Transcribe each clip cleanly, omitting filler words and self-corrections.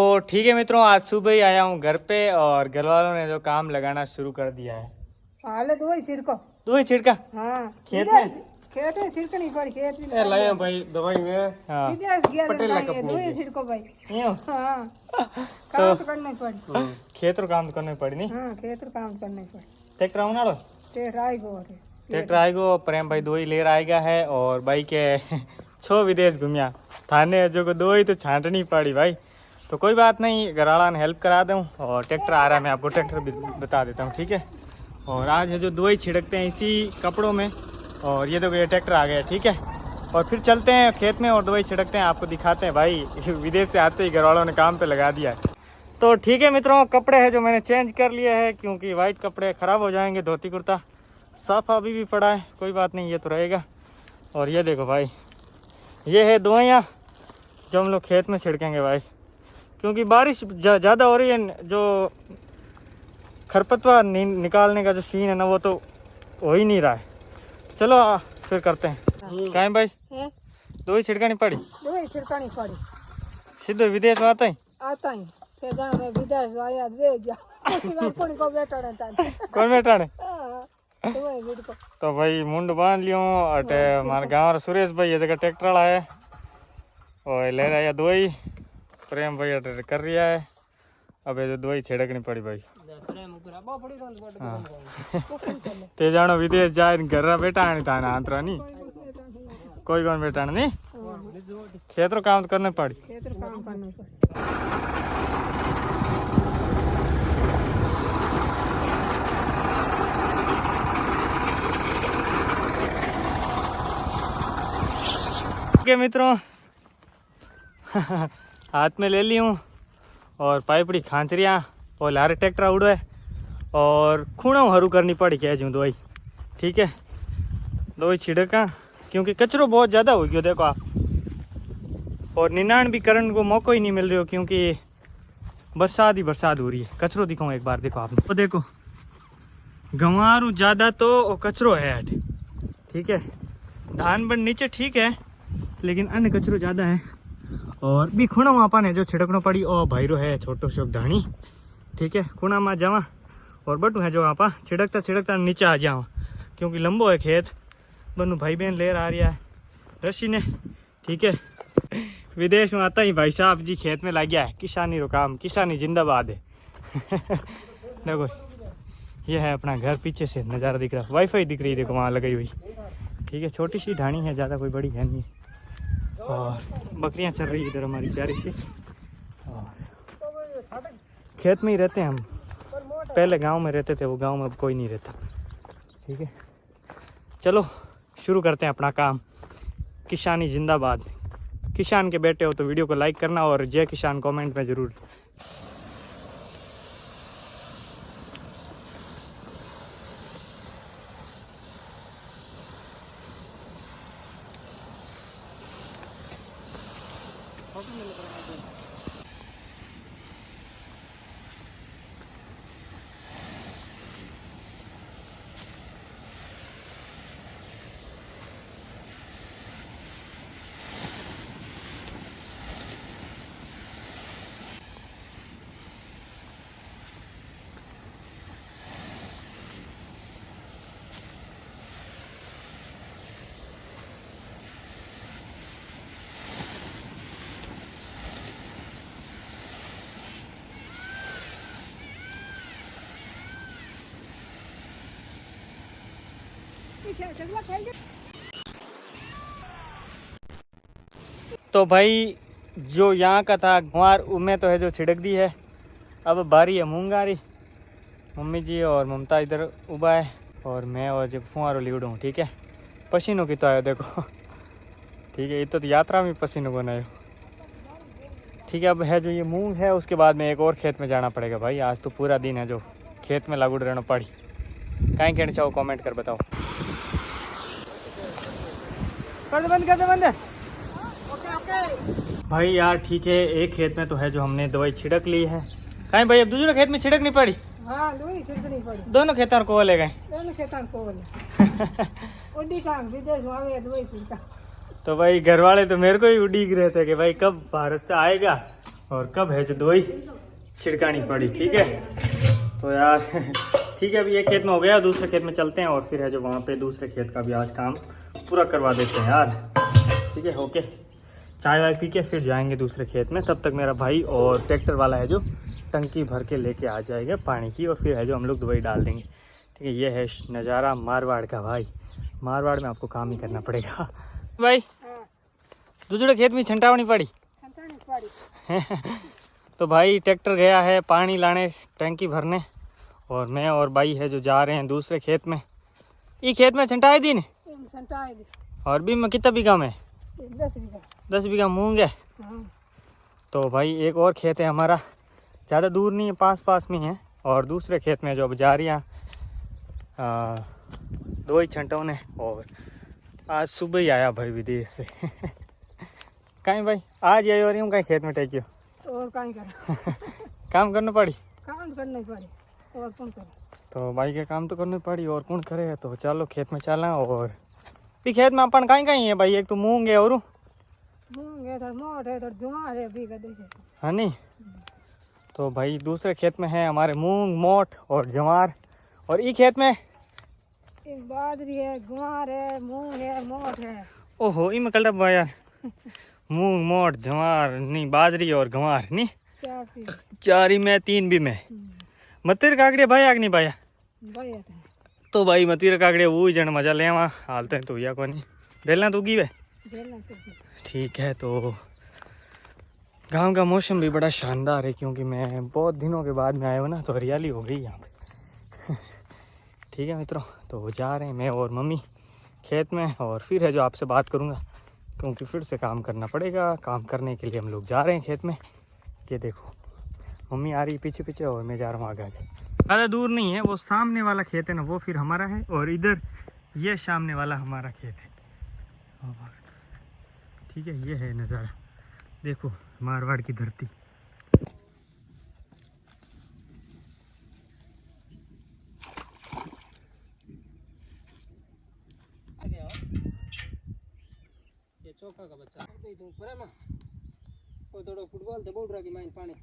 तो ठीक है मित्रों, आज सुबह ही आया हूँ घर पे और घर वालों ने जो काम लगाना शुरू कर दिया है। हाले दवाई छिड़को। दवाई छिड़का? हाँ खेत में? खेत में छिड़कनी पड़ी, खेत में ए लाया भाई दवाई में। हाँ विदेश गया पटेल था, का ये दवाई छिड़को भाई। यूं? हाँ काम तो करना ही पड़ी। खेत रो काम तो करना पड़ी नहीं। हाँ खेत रो काम करना ही पड़ी। ट्रैक्टर आऊँ ना ते राय गो रे ट्रैक्टर आएगो, प्रेम भाई दवाई ले आएगा है और भाई के छो विदेश घूमिया थाने जो को दवाई तो छांटनी पड़ी भाई। तो कोई बात नहीं, घरवाला ने हेल्प करा दूँ और ट्रैक्टर आ रहा है, मैं आपको ट्रैक्टर भी बता देता हूँ, ठीक है। और आज है जो दवाई छिड़कते हैं इसी कपड़ों में, और ये देखो ये ट्रैक्टर आ गया, ठीक है। और फिर चलते हैं खेत में और दवाई छिड़कते हैं, आपको दिखाते हैं भाई। विदेश से आते ही घर वालों ने काम पे लगा दिया है। तो ठीक है मित्रों, कपड़े हैं जो मैंने चेंज कर लिए हैं क्योंकि वाइट कपड़े ख़राब हो जाएंगे। धोती कुर्ता साफ अभी भी पड़ा है, कोई बात नहीं, ये तो रहेगा। और ये देखो भाई, ये है दवाइयाँ जो हम लोग खेत में छिड़केंगे भाई, क्योंकि बारिश ज़्यादा हो रही है। जो खरपतवार निकालने का जो सीन है ना, वो तो हो ही नहीं रहा है। चलो फिर करते हैं। कहीं भाई दवाई छिड़कानी पड़ी? दवाई छिड़कनी पड़ी। सीधे विदेश में आता ही ते जहाँ मैं विदेश आया वे जा कौन को बेटा रहता कौन बेटा ने? दवाई छिड़को। तो भाई मुंड बांध लियो अटे हमारे गाँव सुरेश भाई ये जगह ट्रैक्टर वाला है और ले रहा है दवाई। प्रेम भाई अटे कर रिया है। अब ये दवाई छिड़कनी पड़ी भाई। हाँ ते जानो विदेश जाए घर बेटा नहीं था ना आंतरा नहीं कोई कौन बेटा नहीं। खेत रो काम तो करना पड़ी। खेत रो काम करना पड़ी। ठीक है मित्रों, हाथ में ले ली हूँ और पाइपड़ी खांचरिया और लारे ट्रैक्टर उड़ो है और खूणा हरू करनी पड़ी क्या जूँ दवाई, ठीक है। दवाई छिड़का क्योंकि कचरो बहुत ज़्यादा हो गया देखो आप, और निनाण भी करने को मौका ही नहीं मिल रहा हो क्योंकि बरसात ही बरसात हो रही है। कचरो दिखाऊँ एक बार, देखो आपने, तो देखो गंवारू ज़्यादा तो कचरो है, ठीक है। धान बन नीचे ठीक है लेकिन अन्य कचरो ज़्यादा है। और भी खूणा वहाँ ने जो छिड़कनो पड़ी ओ भाईरो है छोटो शोक धानी, ठीक है। खूणा में जावा और बटू है जो आप छिड़कता छिड़कता नीचे आ जाओ क्योंकि लंबो है खेत। बनु भाई बहन ले आ रहा है रशी ने, ठीक है। विदेश में आता ही भाई साहब जी खेत में लग गया है, किसानी रो काम, किसानी जिंदाबाद है। देखो ये है अपना घर, पीछे से नज़ारा दिख रहा है, वाईफाई दिख रही है देखो वहाँ लगाई हुई, ठीक है। छोटी सी ढाणी है, ज़्यादा कोई बड़ी है नहीं। और बकरियां चल रही है इधर हमारी प्यारी सी। और खेत में ही रहते हैं हम, पहले गांव में रहते थे, वो गांव में अब कोई नहीं रहता, ठीक है। चलो शुरू करते हैं अपना काम। किसानी जिंदाबाद। किसान के बेटे हो तो वीडियो को लाइक करना और जय किसान कमेंट में ज़रूर। तो भाई जो यहाँ का था गुआर उमें तो है जो छिड़क दी है। अब बारी है मूंगारी। मम्मी जी और ममता इधर उबा है और मैं और जब फुहारो लिवड़ो हूँ, ठीक है। पसीनों की तो आयो देखो, ठीक है। ये तो यात्रा में पसीनों को नहीं, ठीक है। अब है जो ये मूंग है, उसके बाद में एक और खेत में जाना पड़ेगा भाई। आज तो पूरा दिन है जो खेत में लागू रहना पड़ी। कहीं कहना चाहो कमेंट कर बताओ। कर दे बंद, कर दे बंद। भाई यार ठीक है, एक खेत में तो है जो हमने दवाई छिड़क ली है। कहीं भाई अब दूसरे खेत में छिड़क नहीं पड़ी? हाँ दवाई छिड़कनी पड़ी। दोनों खेतों को ले गए। दोनों खेतों को बोले उड़ी का विदेश में आवे दवाई छिड़का। तो भाई घर वाले तो मेरे को ही उड़ीक रहे थे कि भाई कब भारत से आएगा और कब है जो दवाई छिड़कानी पड़ी। ठीक है तो यार ठीक है, अभी एक खेत में हो गया, दूसरे खेत में चलते हैं और फिर है जो वहाँ पे दूसरे खेत का भी आज काम पूरा करवा देते हैं यार। ठीक है ओके, चाय वाय पी के फिर जाएंगे दूसरे खेत में। तब तक मेरा भाई और ट्रैक्टर वाला है जो टंकी भर के लेके आ जाएगा पानी की, और फिर है जो हम लोग दवाई डाल देंगे। ठीक है, ये है नज़ारा मारवाड़ का भाई। मारवाड़ में आपको काम ही करना पड़ेगा भाई। दूसरे खेत में छंटावनी पड़ी तो भाई ट्रैक्टर गया है पानी लाने टंकी भरने, और मैं और भाई है जो जा रहे हैं दूसरे खेत में। ये खेत में छंटाई दी ने, और भी में कितना बीघा में? 10 बीघा मूंग है। तो भाई एक और खेत है हमारा, ज़्यादा दूर नहीं है, पास पास में है। और दूसरे खेत में जो अब जा रही हैं दो ही छंटों ने, और आज सुबह ही आया भाई विदेश से कहीं भाई आज यही हो रही हूँ, कहीं खेत में टेकियो और कहीं कर काम करना पड़ी, काम करना पड़ी और कौन करे। तो भाई के काम तो करनी पड़ी और कौन करे। तो चलो खेत में चलना। और भी खेत में अपन कहीं कहीं है भाई, एक तो मूंग है और मूंग है, इधर मोट है, इधर ज्वार है, अभी का देखे है नहीं। तो भाई दूसरे खेत में है हमारे मूंग मोट और जवार, और ये खेत में एक बाजरी है, ज्वार है, मूंग है, मोट है। ओहो इनमें कल डब्बा यार मूंग मोट जवार नहीं, बाजरी और गंवार नहीं, 4 चीज 4 ही में 3 भी में। मतिर काकड़े भाई आग नहीं पाया भाई तो भाई मतिर काकड़े वो जन मजा ले वहाँ हालते हैं तो या को नहीं बेलना तो उगी वे। ठीक है, तो गांव का मौसम भी बड़ा शानदार है, क्योंकि मैं बहुत दिनों के बाद में आया हूँ ना, तो हरियाली हो गई यहाँ पे ठीक है मित्रों, तो जा रहे हैं मैं और मम्मी खेत में, और फिर है जो आपसे बात करूँगा, क्योंकि फिर से काम करना पड़ेगा। काम करने के लिए हम लोग जा रहे हैं खेत में। ये देखो मम्मी आ रही पीछे पीछे और मैं जा रहा हूँ आगे आगे। ज़्यादा दूर नहीं है, वो सामने वाला खेत है ना वो फिर हमारा है, और इधर ये सामने वाला हमारा खेत है। ठीक है, ये है नज़ारा, देखो मारवाड़ की धरती। ये चौका का बच्चा दे दूं पर ना वो थोड़ा फुटबॉल ते बोल रहा कि मैं पानी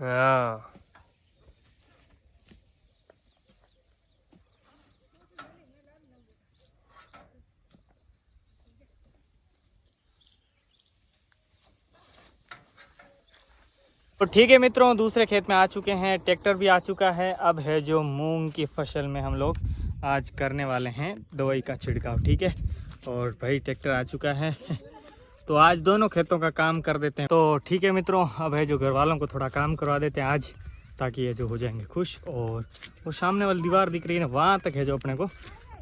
हाँ तो ठीक है मित्रों, दूसरे खेत में आ चुके हैं, ट्रैक्टर भी आ चुका है। अब है जो मूंग की फसल में हम लोग आज करने वाले हैं दवाई का छिड़काव। ठीक है, और भाई ट्रैक्टर आ चुका है तो आज दोनों खेतों का काम कर देते हैं। तो ठीक है मित्रों, अब है जो घर वालों को थोड़ा काम करवा देते हैं आज, ताकि ये जो हो जाएंगे खुश। और वो सामने वाली दीवार दिख रही है ना, वहाँ तक है जो अपने को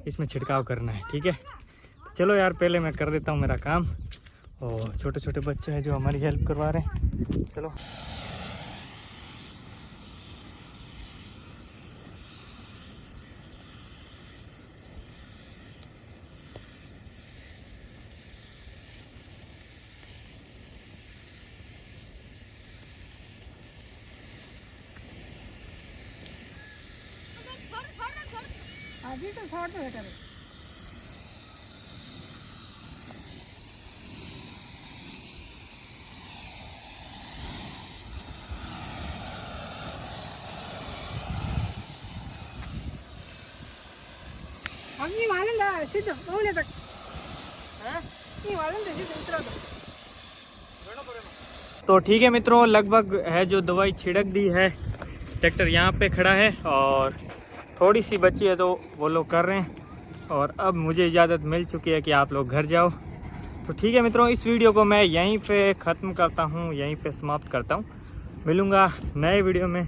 इसमें छिड़काव करना है। ठीक है, तो चलो यार पहले मैं कर देता हूँ मेरा काम, और छोटे छोटे बच्चे हैं जो हमारी हेल्प करवा रहे हैं। चलो अभी तो छोड़ दो बेटा। हम ये मालूम था सीधा होने तक हैं, ये मालूम था सीधा उतरा दो। तो ठीक है मित्रों, लगभग है जो दवाई छिड़क दी है, ट्रैक्टर यहाँ पे खड़ा है और थोड़ी सी बची है तो वो लोग कर रहे हैं। और अब मुझे इजाज़त मिल चुकी है कि आप लोग घर जाओ। तो ठीक है मित्रों, इस वीडियो को मैं यहीं पे ख़त्म करता हूँ, यहीं पे समाप्त करता हूँ। मिलूँगा नए वीडियो में,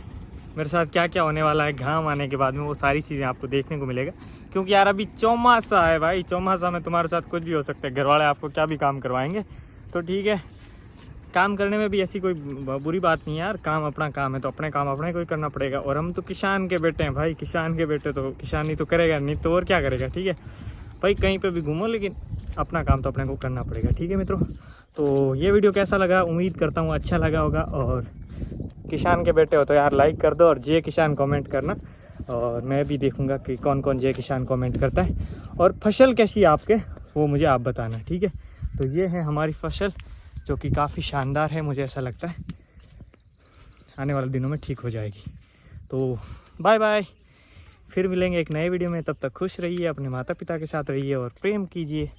मेरे साथ क्या क्या होने वाला है घाम आने के बाद में, वो सारी चीज़ें आपको देखने को मिलेगा। क्योंकि यार अभी चौमासा है भाई, चौमासा में तुम्हारे साथ कुछ भी हो सकता है, घर वाले आपको क्या भी काम करवाएंगे। तो ठीक है, काम करने में भी ऐसी कोई बुरी बात नहीं है यार, काम अपना काम है तो अपने काम अपने को ही करना पड़ेगा। और हम तो किसान के बेटे हैं भाई, किसान के बेटे तो किसानी तो करेगा, नहीं तो और क्या करेगा। ठीक है भाई, कहीं पे भी घूमो लेकिन अपना काम तो अपने को करना पड़ेगा। ठीक है मित्रों, तो ये वीडियो कैसा लगा, उम्मीद करता हूँ अच्छा लगा होगा। और किसान के बेटे हो तो यार लाइक कर दो और जय किसान कमेंट करना, और मैं भी देखूंगा कि कौन कौन जय किसान कमेंट करता है। और फसल कैसी है आपके वो मुझे आप बताना। ठीक है, तो ये है हमारी फसल जो कि काफ़ी शानदार है, मुझे ऐसा लगता है आने वाले दिनों में ठीक हो जाएगी। तो बाय बाय, फिर मिलेंगे एक नए वीडियो में। तब तक खुश रहिए, अपने माता पिता के साथ रहिए और प्रेम कीजिए।